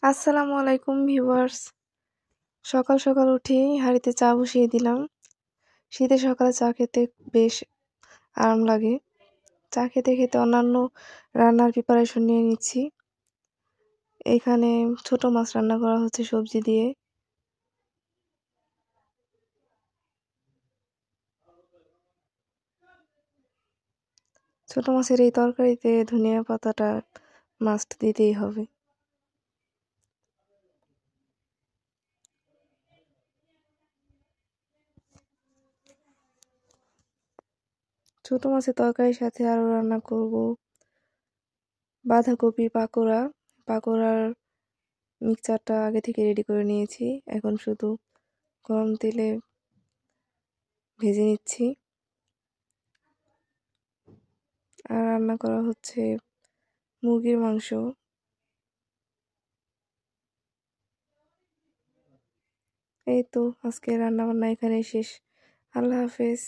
আসসালামু আলাইকুম ভিউয়ার্স। সকাল সকাল উঠেই হাঁড়িতে চা বসিয়ে দিলাম। শীতের সকালে চা খেতে বেশ আরাম লাগে। চা খেতে খেতে অন্যান্য রান্নার প্রিপারেশন নিয়ে নিচ্ছি। এখানে ছোট মাছ রান্না করা হচ্ছে সবজি দিয়ে। ছোট মাছের এই তরকারিতে ধনিয়া পাতাটা মাস্ট দিতেই হবে। ছোট মাছের তরকারির সাথে আরও রান্না করব বাঁধাকপির পাকোড়া। পাকোড়ার মিক্সচারটা আগে থেকে রেডি করে নিয়েছি। এখন শুধু গরম তেলে ভেজে নিচ্ছি। আর রান্না করা হচ্ছে মুরগির মাংস। এই তো আজকে রান্নাবান্না এখানেই শেষ। আল্লাহ হাফেজ।